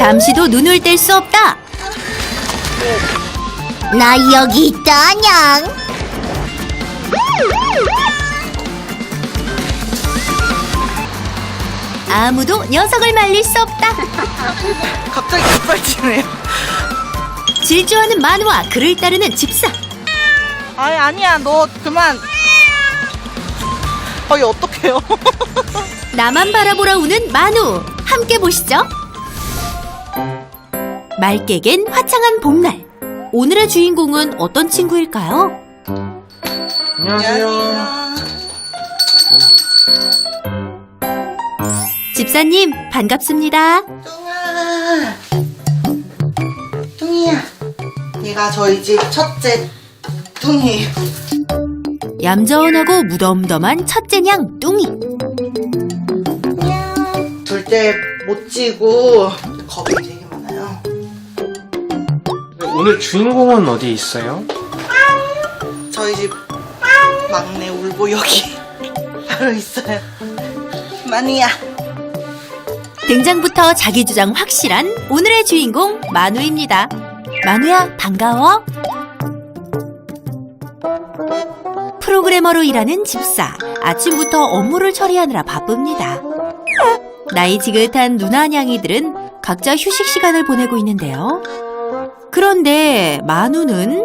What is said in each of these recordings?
잠시도 눈을 뗄 수 없다. 나 여기 있다, 냥. 아무도 녀석을 말릴 수 없다. 갑자기 급발진해요. 질주하는 만우와 그를 따르는 집사. 아니야, 너 그만. 이 어떡해요? 나만 바라보라 우는 만우. 함께 보시죠. 맑게 갠 화창한 봄날. 오늘의 주인공은 어떤 친구일까요? 안녕하세요. 집사님, 반갑습니다. 뚱이야. 얘가 저희 집 첫째 뚱이에요. 얌전하고 무덤덤한 첫째냥 뚱이. 둘째 못지고 겁이 되게 많아요. 오늘 주인공은 어디 있어요? 저희 집 막내 울보 여기 바로 있어요. 마누야. 등장부터 자기 주장 확실한 오늘의 주인공 만우입니다. 만우야, 반가워. 프로그래머로 일하는 집사. 아침부터 업무를 처리하느라 바쁩니다. 나이 지긋한 누나냥이들은 각자 휴식 시간을 보내고 있는데요. 그런데 만우는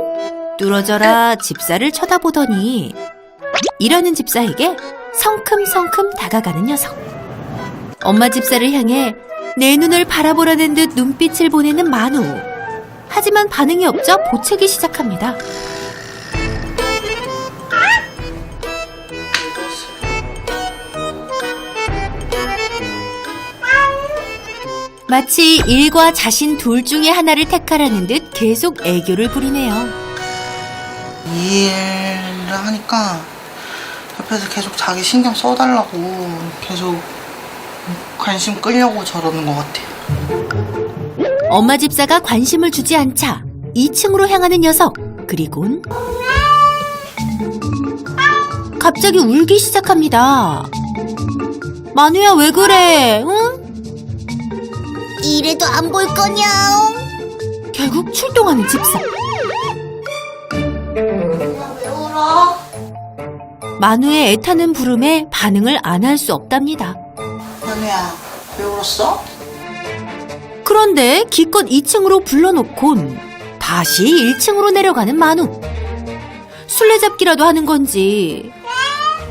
뚫어져라 집사를 쳐다보더니 일하는 집사에게 성큼성큼 다가가는 녀석. 엄마 집사를 향해 내 눈을 바라보라는 듯 눈빛을 보내는 만우. 하지만 반응이 없자 보채기 시작합니다. 마치 일과 자신 둘 중에 하나를 택하라는 듯 계속 애교를 부리네요. 이 일을 하니까 옆에서 계속 자기 신경 써달라고 계속 관심 끌려고 저러는 것 같아요. 엄마 집사가 관심을 주지 않자 2층으로 향하는 녀석. 그리곤 갑자기 울기 시작합니다. 만우야, 왜 그래? 응? 이래도 안 볼 거냐? 결국 출동하는 집사. 왜 울어? 만우의 애타는 부름에 반응을 안 할 수 없답니다. 마누야, 왜 울었어? 그런데 기껏 2층으로 불러놓곤 다시 1층으로 내려가는 만우. 술래잡기라도 하는 건지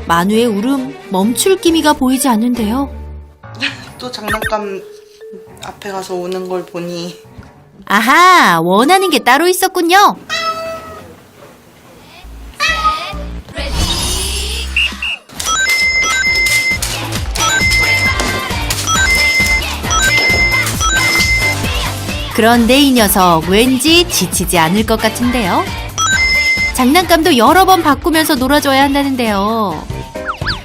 만우의 울음 멈출 기미가 보이지 않는데요. 또 장난감 앞에 가서 우는 걸 보니 아하, 원하는 게 따로 있었군요. 그런데 이 녀석 왠지 지치지 않을 것 같은데요. 장난감도 여러 번 바꾸면서 놀아줘야 한다는데요.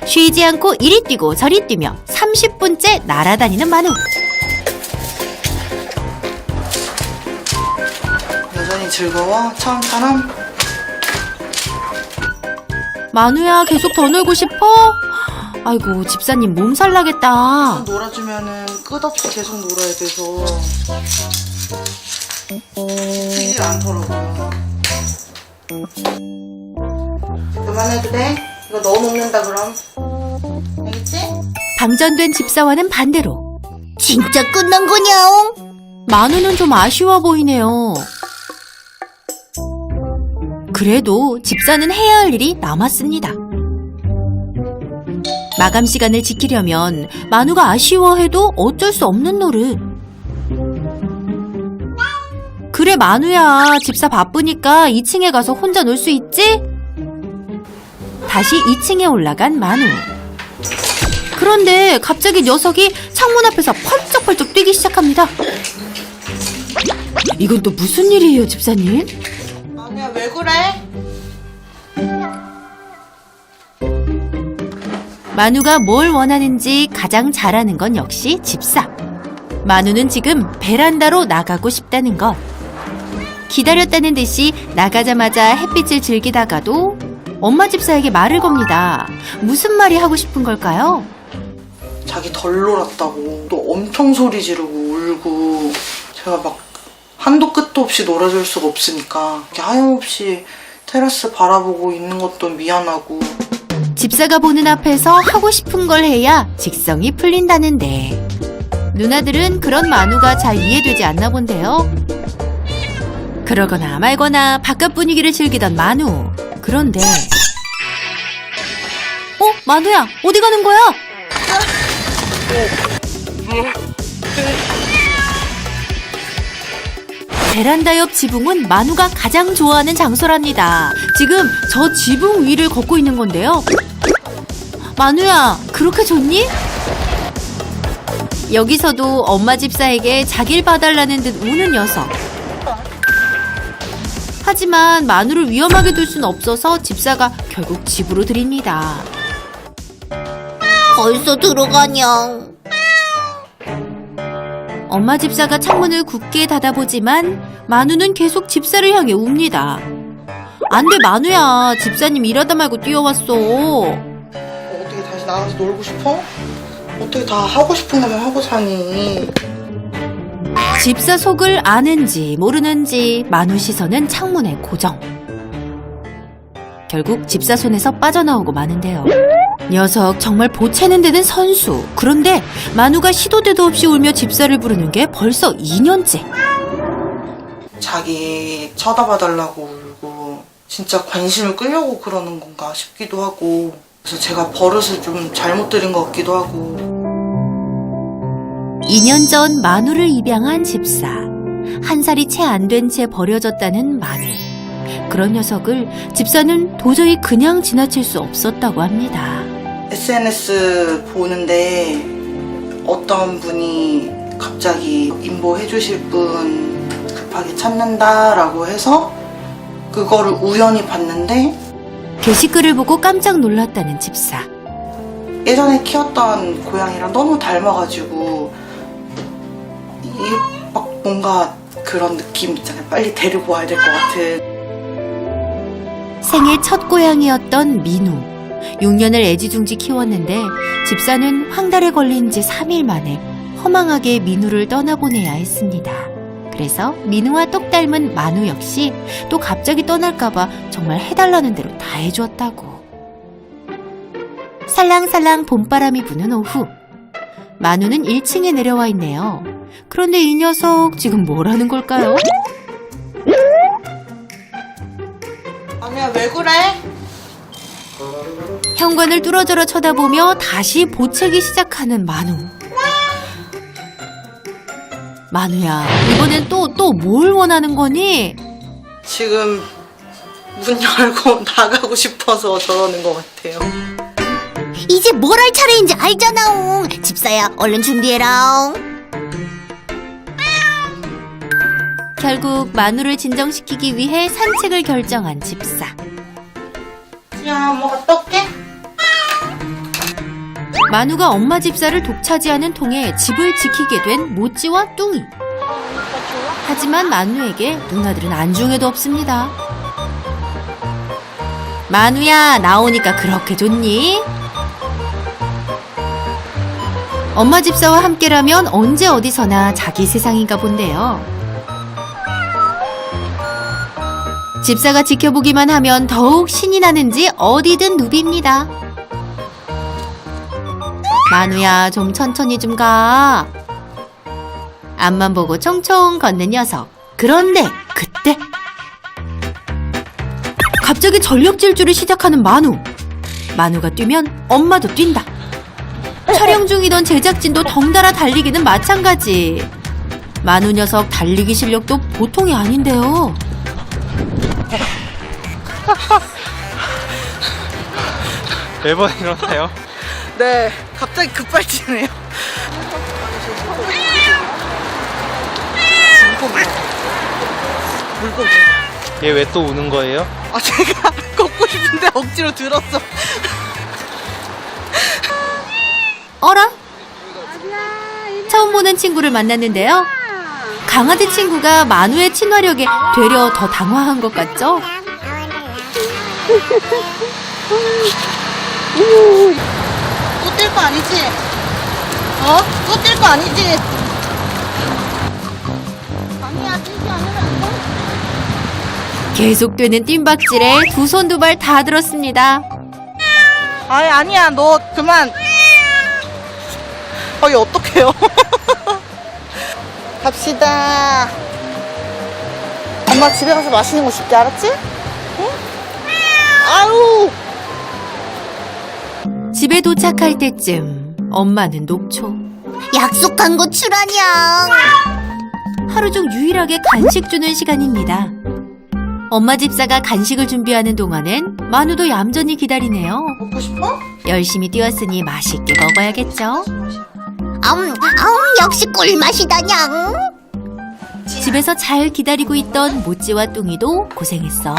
쉬지 않고 이리 뛰고 저리 뛰며 30분째 날아다니는 만우. 여전히 즐거워? 처음처럼? 만우야, 계속 더 놀고 싶어? 아이고, 집사님 몸살 나겠다. 놀아주면은 끝없이 계속 놀아야 돼서 쉬질 않더라고요. 그만해도 돼? 이거 넣어 놓는다 그럼. 알겠지? 방전된 집사와는 반대로 진짜 끝난 거냐옹? 만우는 좀 아쉬워 보이네요. 그래도 집사는 해야 할 일이 남았습니다. 마감 시간을 지키려면 만우가 아쉬워해도 어쩔 수 없는 노릇. 그래, 만우야, 집사 바쁘니까 2층에 가서 혼자 놀 수 있지? 다시 2층에 올라간 만우. 그런데 갑자기 녀석이 창문 앞에서 펄쩍펄쩍 뛰기 시작합니다. 이건 또 무슨 일이에요, 집사님? 아니야, 왜 그래? 만우가 뭘 원하는지 가장 잘 아는 건 역시 집사. 만우는 지금 베란다로 나가고 싶다는 것. 기다렸다는 듯이 나가자마자 햇빛을 즐기다가도 엄마 집사에게 말을 겁니다. 무슨 말이 하고 싶은 걸까요? 자기 덜 놀았다고 또 엄청 소리 지르고 울고 제가 막 한도 끝도 없이 놀아줄 수가 없으니까 이렇게 하염없이 테라스 바라보고 있는 것도 미안하고. 집사가 보는 앞에서 하고 싶은 걸 해야 직성이 풀린다는데 누나들은 그런 만우가 잘 이해되지 않나 본데요. 그러거나 말거나 바깥 분위기를 즐기던 만우. 그런데 만우야, 어디 가는 거야? 베란다 옆 지붕은 만우가 가장 좋아하는 장소랍니다. 지금 저 지붕 위를 걷고 있는 건데요. 만우야, 그렇게 좋니? 여기서도 엄마 집사에게 자길 봐달라는 듯 우는 녀석. 하지만 만우를 위험하게 둘 순 없어서 집사가 결국 집으로 들입니다. 벌써 들어가냥. 엄마 집사가 창문을 굳게 닫아보지만 만우는 계속 집사를 향해 웁니다. 안 돼, 만우야. 집사님 일하다 말고 뛰어왔어. 어떻게 다시 나가서 놀고 싶어? 어떻게 다 하고 싶은 거만 하고 사니? 집사 속을 아는지 모르는지 만우 시선은 창문에 고정. 결국 집사 손에서 빠져나오고 마는데요. 녀석 정말 보채는 데는 선수. 그런데 만우가 시도 때도 없이 울며 집사를 부르는 게 벌써 2년째. 자기 쳐다봐달라고 울고 진짜 관심을 끌려고 그러는 건가 싶기도 하고, 그래서 제가 버릇을 좀 잘못 들인 것 같기도 하고. 2년 전 만우를 입양한 집사. 1살이 채 안 된 채 버려졌다는 만우. 그런 녀석을 집사는 도저히 그냥 지나칠 수 없었다고 합니다. SNS 보는데 어떤 분이 갑자기 인보해 주실 분 급하게 찾는다라고 해서 그거를 우연히 봤는데 게시글을 보고 깜짝 놀랐다는 집사. 예전에 키웠던 고양이랑 너무 닮아가지고 이게 막 뭔가 그런 느낌 있잖아요. 빨리 데리고 와야 될 것 같은. 생애 첫 고양이였던 민우. 6년을 애지중지 키웠는데 집사는 황달에 걸린 지 3일 만에 허망하게 민우를 떠나보내야 했습니다. 그래서 민우와 똑 닮은 만우 역시 또 갑자기 떠날까봐 정말 해달라는 대로 다 해주었다고. 살랑살랑 봄바람이 부는 오후. 만우는 1층에 내려와 있네요. 그런데 이 녀석 지금 뭘 하는 걸까요? 아니야, 왜 그래? 현관을 뚫어져라 쳐다보며 다시 보채기 시작하는 만우. 만우야, 이번엔 또 뭘 원하는 거니? 지금 문 열고 나가고 싶어서 저러는 것 같아요. 이제 뭘 할 차례인지 알잖아옹. 집사야, 얼른 준비해라옹. 결국 만우를 진정시키기 위해 산책을 결정한 집사. 야, 뭐 갔다 올게. 만우가 엄마 집사를 독차지하는 통에 집을 지키게 된 모찌와 뚱이. 하지만 만우에게 누나들은 안중에도 없습니다. 만우야, 나오니까 그렇게 좋니? 엄마 집사와 함께라면 언제 어디서나 자기 세상인가 본데요. 집사가 지켜보기만 하면 더욱 신이 나는지 어디든 누빕니다. 만우야, 좀 천천히 좀 가. 앞만 보고 총총 걷는 녀석. 그런데 그때 갑자기 전력 질주를 시작하는 만우. 만우가 뛰면 엄마도 뛴다. 촬영 중이던 제작진도 덩달아 달리기는 마찬가지. 만우 녀석 달리기 실력도 보통이 아닌데요. 매번 일어나요? 네, 갑자기 급발진해요. 물고기. 얘 왜 또 우는 거예요? 아, 제가 걷고 싶은데 억지로 들었어. 어라? 처음 보는 친구를 만났는데요. 강아지 친구가 만우의 친화력에 되려 더 당황한 것 같죠? 또 뛸 거 아니지? 또 뛸 거 아니지? 계속되는 뜀박질에 두 손 두 발 다 들었습니다. 아니야, 너 그만. 이게 어떡해요? 갑시다. 엄마 집에 가서 맛있는 거 줄게, 알았지? 응? 아유! 집에 도착할 때쯤 엄마는 녹초. 약속한 거 출하냥. 하루 중 유일하게 간식 주는 시간입니다. 엄마 집사가 간식을 준비하는 동안엔 만우도 얌전히 기다리네요. 먹고 싶어? 열심히 뛰었으니 맛있게 먹어야겠죠. 역시 꿀맛이다냥. 집에서 잘 기다리고 있던 모찌와 뚱이도 고생했어.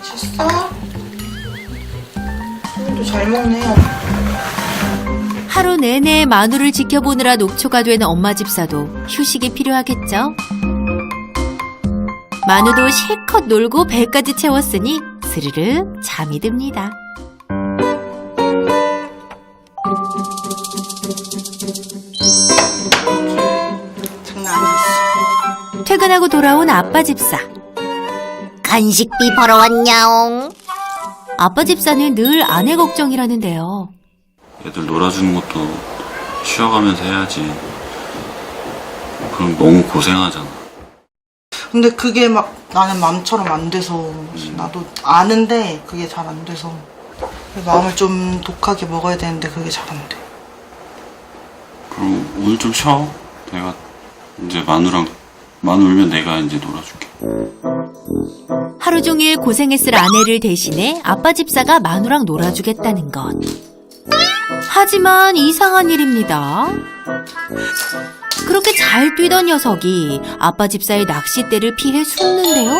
쳤어? 오늘도 잘 먹네. 하루 내내 만우를 지켜보느라 녹초가 된 엄마 집사도 휴식이 필요하겠죠. 만우도 실컷 놀고 배까지 채웠으니 스르륵 잠이 듭니다. 장난 아니었어. 퇴근하고 돌아온 아빠 집사. 간식비 벌어 왔냐옹. 아빠 집사는 늘 아내 걱정이라는데요. 애들 놀아주는 것도 쉬어가면서 해야지. 그럼 너무 고생하잖아. 근데 그게 막 나는 마음처럼 안 돼서 나도 아는데 그게 잘 안 돼서 마음을 좀 독하게 먹어야 되는데 그게 잘 안 돼. 그럼 오늘 좀 쉬어. 내가 이제 마누 울면 내가 이제 놀아줄게. 하루 종일 고생했을 아내를 대신해 아빠 집사가 만우랑 놀아주겠다는 것. 하지만 이상한 일입니다. 그렇게 잘 뛰던 녀석이 아빠 집사의 낚싯대를 피해 숨는데요.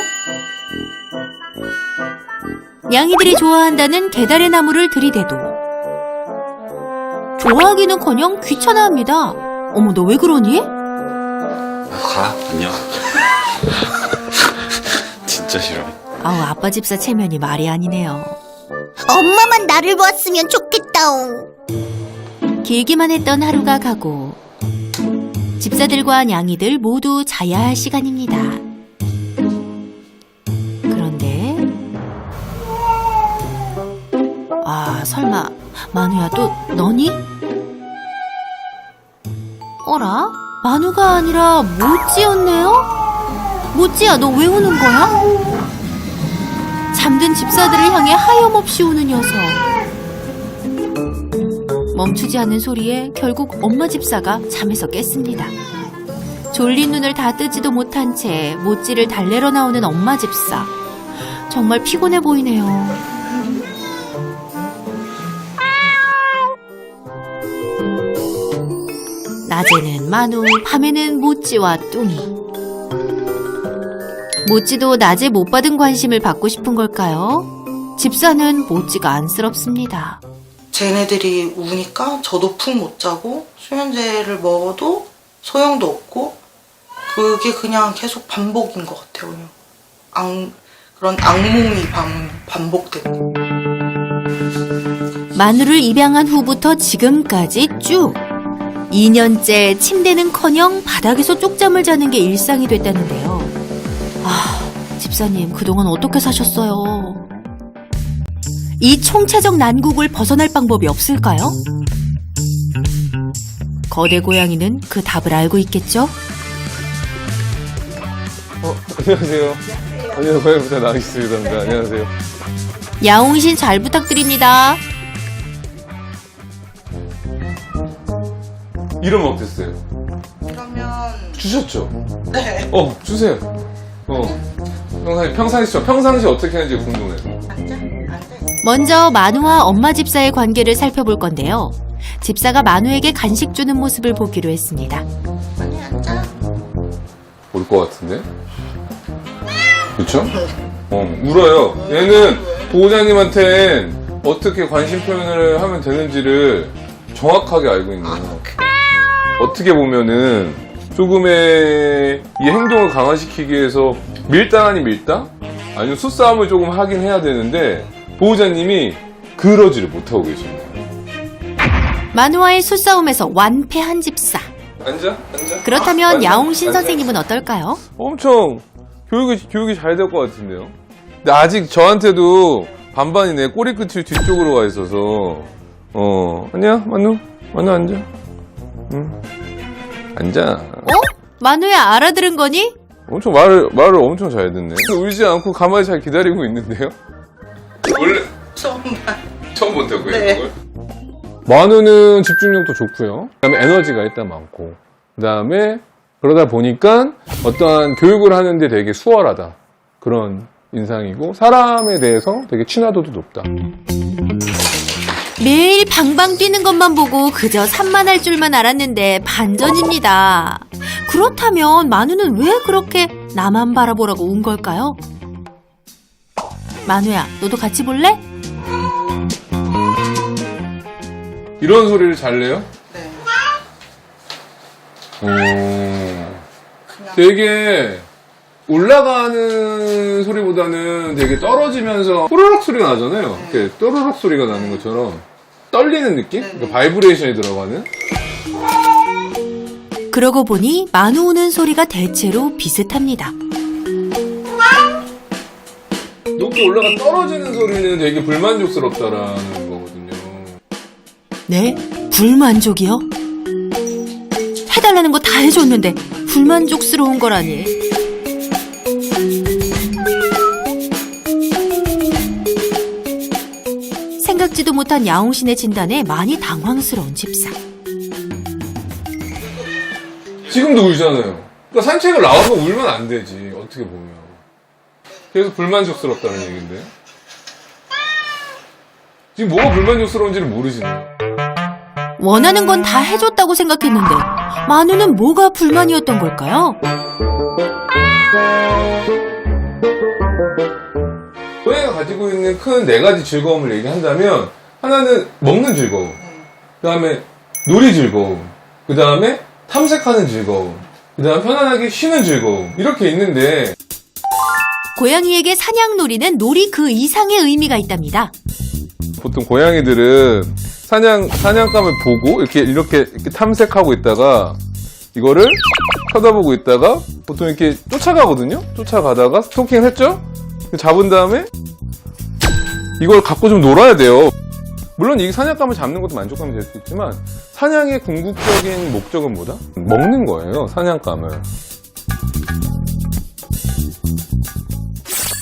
냥이들이 좋아한다는 개다리 나무를 들이대도 좋아하기는커녕 귀찮아합니다. 어머, 너 왜 그러니? 가. 안녕. 진짜 싫어. 아우, 아빠 집사 체면이 말이 아니네요. 엄마만 나를 보았으면 좋겠다옹. 길기만 했던 하루가 가고 집사들과 냥이들 모두 자야 할 시간입니다. 그런데 설마 만우야 또 너니? 어라? 만우가 아니라 모찌였네요? 모찌야, 너 왜 우는 거야? 잠든 집사들을 향해 하염없이 우는 녀석. 멈추지 않는 소리에 결국 엄마 집사가 잠에서 깼습니다. 졸린 눈을 다 뜨지도 못한 채 모찌를 달래러 나오는 엄마 집사. 정말 피곤해 보이네요. 낮에는 만우, 밤에는 모찌와 뚱이. 모찌도 낮에 못 받은 관심을 받고 싶은 걸까요? 집사는 모찌가 안쓰럽습니다. 쟤네들이 우니까 저도 푹 못 자고 수면제를 먹어도 소용도 없고 그게 그냥 계속 반복인 것 같아요. 그냥 그런 악몽이 반복되고. 만우를 입양한 후부터 지금까지 쭉 2년째 침대는커녕 바닥에서 쪽잠을 자는 게 일상이 됐다는데요. 집사님 그동안 어떻게 사셨어요? 이 총체적 난국을 벗어날 방법이 없을까요? 거대 고양이는 그 답을 알고 있겠죠? 안녕하세요. 안녕하세요. 고양이부터 나가겠습니다. 안녕하세요. 야옹신 잘 부탁드립니다. 이름 어땠어요? 그러면 주셨죠? 네. 주세요. 평상시 어떻게 하는지 궁금해요. 먼저 만우와 엄마 집사의 관계를 살펴볼 건데요. 집사가 만우에게 간식 주는 모습을 보기로 했습니다. 많이 앉아. 올 것 같은데? 그쵸? 울어요. 얘는 보호자님한텐 어떻게 관심 표현을 하면 되는지를 정확하게 알고 있네요. 어떻게 보면은 조금의 이 행동을 강화시키기 위해서 밀당 아닌 밀당? 아니면 수싸움을 조금 하긴 해야 되는데 보호자님이 그러지를 못하고 계십니다. 만우와의 수싸움에서 완패한 집사. 앉아. 그렇다면 앉아. 야옹신 앉아. 선생님은 어떨까요? 엄청 교육이 잘 될 것 같은데요. 근데 아직 저한테도 반반이네. 꼬리끝이 뒤쪽으로 와 있어서. 아니야, 만우 앉아. 응. 앉아. 만우야, 알아들은 거니? 엄청 말을 엄청 잘 듣네. 울지 않고 가만히 잘 기다리고 있는데요. 원래 처음 본다고요, 네. 이걸? 만우는 집중력도 좋고요. 그다음에 에너지가 일단 많고. 그다음에 그러다 보니까 어떠한 교육을 하는데 되게 수월하다. 그런 인상이고 사람에 대해서 되게 친화도도 높다. 매일 방방 뛰는 것만 보고 그저 산만할 줄만 알았는데 반전입니다. 그렇다면 만우는 왜 그렇게 나만 바라보라고 운 걸까요? 만우야, 너도 같이 볼래? 이런 소리를 잘 내요? 네. 되게 올라가는 소리보다는 되게 떨어지면서 호로록 소리가 나잖아요. 이렇게 또르륵 소리가 나는 것처럼 떨리는 느낌? 그러니까 바이브레이션이 들어가는? 그러고 보니 만우 우는 소리가 대체로 비슷합니다. 높게 올라가 떨어지는 소리는 되게 불만족스럽다라는 거거든요. 네? 불만족이요? 해달라는 거 다 해줬는데 불만족스러운 거라니. 생각지도 못한 야옹신의 진단에 많이 당황스러운 집사. 지금도 울잖아요. 그러니까 산책을 나와서 울면 안 되지. 어떻게 보면. 그래서 불만족스럽다는 얘기인데. 지금 뭐가 불만족스러운지를 모르시네요. 원하는 건 다 해줬다고 생각했는데 만우는 뭐가 불만이었던 걸까요? 고양이가 가지고 있는 큰 4가지 즐거움을 얘기한다면 하나는 먹는 즐거움, 그 다음에 놀이 즐거움, 그 다음에 탐색하는 즐거움, 그 다음에 편안하게 쉬는 즐거움 이렇게 있는데 고양이에게 사냥놀이는 놀이 그 이상의 의미가 있답니다. 보통 고양이들은 사냥감을 보고 이렇게 탐색하고 있다가 이거를 쳐다보고 있다가 보통 이렇게 쫓아가거든요. 쫓아가다가 스토킹을 했죠. 잡은 다음에 이걸 갖고 좀 놀아야 돼요. 물론 이 사냥감을 잡는 것도 만족감이 될 수 있지만 사냥의 궁극적인 목적은 뭐다? 먹는 거예요. 사냥감을.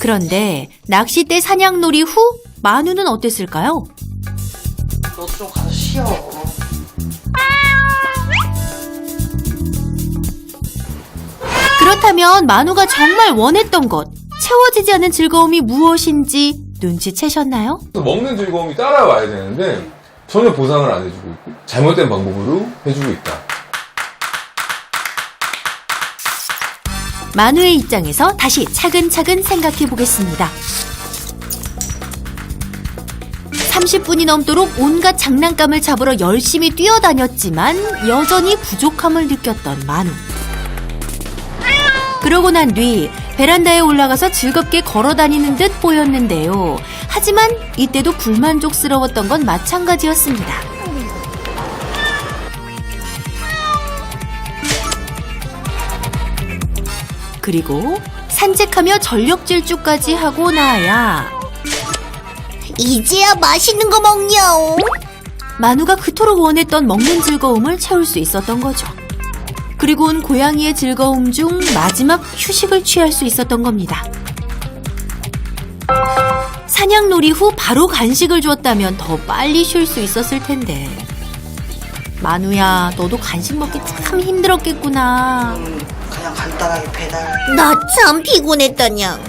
그런데 낚싯대 사냥놀이 후 만우는 어땠을까요? 너도 좀 가서 쉬어. 그렇다면 만우가 정말 원했던 것, 채워지지 않은 즐거움이 무엇인지 눈치채셨나요? 먹는 즐거움이 따라와야 되는데 전혀 보상을 안 해주고 있고 잘못된 방법으로 해주고 있다. 만우의 입장에서 다시 차근차근 생각해 보겠습니다. 30분이 넘도록 온갖 장난감을 잡으러 열심히 뛰어다녔지만 여전히 부족함을 느꼈던 만우. 그러고 난 뒤 베란다에 올라가서 즐겁게 걸어 다니는 듯 보였는데요. 하지만 이때도 불만족스러웠던 건 마찬가지였습니다. 그리고 산책하며 전력 질주까지 하고 나야 이제야 맛있는 거 먹냐옹. 만우가 그토록 원했던 먹는 즐거움을 채울 수 있었던 거죠. 그리고는 고양이의 즐거움 중 마지막 휴식을 취할 수 있었던 겁니다. 사냥놀이 후 바로 간식을 줬다면 더 빨리 쉴 수 있었을 텐데. 만우야, 너도 간식 먹기 참 힘들었겠구나. 그냥 간단하게 배달. 나 참 피곤했다냥.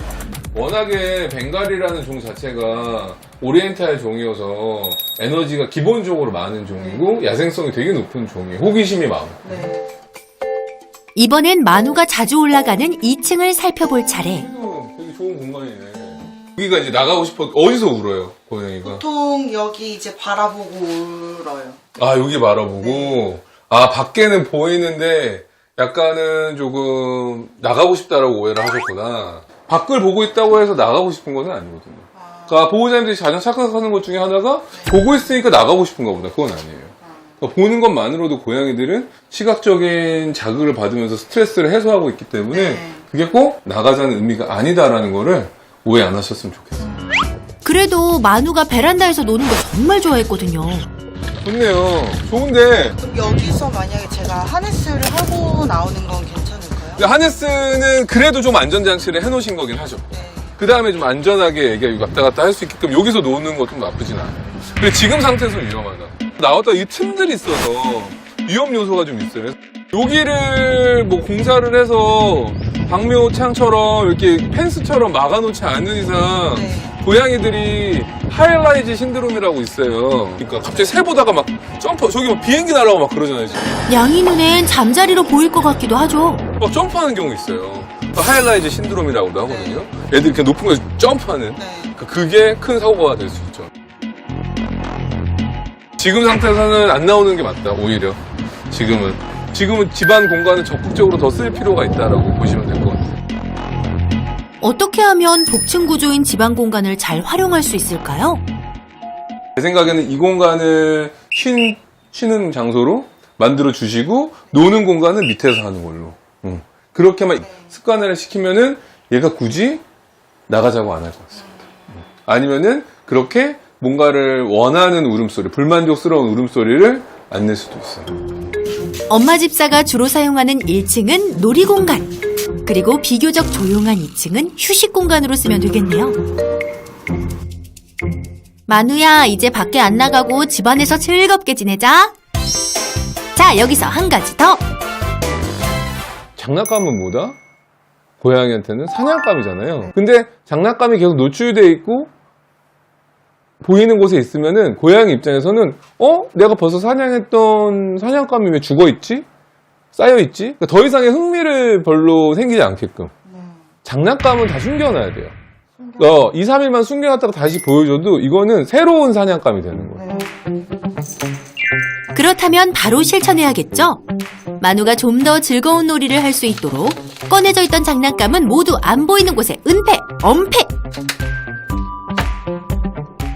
워낙에 벵갈이라는 종 자체가 오리엔탈 종이어서 에너지가 기본적으로 많은 종이고 야생성이 되게 높은 종이에요. 호기심이 많고. 네. 이번엔 만우가 자주 올라가는 2층을 살펴볼 차례. 되게 좋은 공간이네. 여기가 이제 나가고 싶어. 어디서 울어요, 고양이가? 보통 여기 이제 바라보고 울어요. 아, 여기 바라보고. 아, 밖에는 보이는데 약간은 조금 나가고 싶다라고 오해를 하셨구나. 밖을 보고 있다고 해서 나가고 싶은 건 아니거든요. 그러니까 보호자님들이 가장 착각하는 것 중에 하나가 보고 있으니까 나가고 싶은가 보다. 그건 아니에요. 그러니까 보는 것만으로도 고양이들은 시각적인 자극을 받으면서 스트레스를 해소하고 있기 때문에 네. 그게 꼭 나가자는 의미가 아니다라는 거를 오해 안 하셨으면 좋겠어요. 그래도 만우가 베란다에서 노는 거 정말 좋아했거든요. 좋네요. 좋은데 그럼 여기서 만약에 제가 하네스를 하고 나오는 건 괜찮을까요? 근데 하네스는 그래도 좀 안전장치를 해놓으신 거긴 하죠. 네. 그 다음에 좀 안전하게 애기가 왔다 갔다 할 수 있게끔 여기서 노는 것도 나쁘진 않아요. 근데 지금 상태에서는 위험하다. 나왔다 이 틈들이 있어서 위험 요소가 좀 있어요. 여기를 뭐 공사를 해서 박묘창처럼 이렇게 펜스처럼 막아놓지 않는 이상 네. 고양이들이 하이라이즈 신드롬이라고 있어요. 그러니까 갑자기 새 보다가 막 점프, 저기 막 비행기 날아가고 막 그러잖아요, 지금. 양이 눈엔 잠자리로 보일 것 같기도 하죠. 막 점프하는 경우 있어요. 하이라이즈 신드롬이라고도 하거든요. 애들이 이렇게 높은 곳에서 점프하는. 네. 그게 큰 사고가 될 수 있죠. 지금 상태에서는 안 나오는 게 맞다, 오히려. 지금은 집안 공간을 적극적으로 더 쓸 필요가 있다라고 보시면 될 것 같아요. 어떻게 하면 복층 구조인 집안 공간을 잘 활용할 수 있을까요? 제 생각에는 이 공간을 쉬는 장소로 만들어 주시고 노는 공간은 밑에서 하는 걸로. 그렇게만 습관을 시키면은 얘가 굳이 나가자고 안 할 것 같습니다. 아니면은 그렇게 뭔가를 원하는 울음소리, 불만족스러운 울음소리를 안 낼 수도 있어요. 엄마 집사가 주로 사용하는 1층은 놀이 공간, 그리고 비교적 조용한 2층은 휴식 공간으로 쓰면 되겠네요. 만우야, 이제 밖에 안 나가고 집안에서 즐겁게 지내자. 자, 여기서 한 가지 더. 장난감은 뭐다? 고양이한테는 사냥감이잖아요. 근데 장난감이 계속 노출되어 있고 보이는 곳에 있으면은 고양이 입장에서는 내가 벌써 사냥했던 사냥감이 왜 죽어있지? 쌓여있지? 그러니까 더 이상의 흥미를 별로 생기지 않게끔 장난감은 다 숨겨놔야 돼요. 2, 3일만 숨겨놨다가 다시 보여줘도 이거는 새로운 사냥감이 되는 거예요. 그렇다면 바로 실천해야겠죠? 만우가 좀 더 즐거운 놀이를 할 수 있도록 꺼내져 있던 장난감은 모두 안 보이는 곳에 은폐, 엄폐!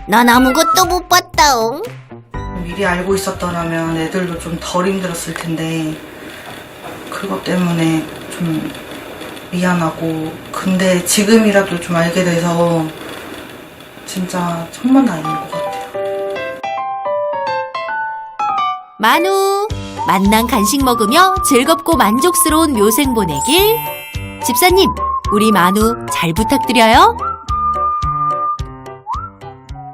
난 아무것도 못 봤다옹. 미리 알고 있었더라면 애들도 좀 덜 힘들었을 텐데 그것 때문에 좀 미안하고 근데 지금이라도 좀 알게 돼서 진짜 천만 다행인 것 같아요. 만우, 맛난 간식 먹으며 즐겁고 만족스러운 묘생 보내길. 집사님, 우리 만우 잘 부탁드려요.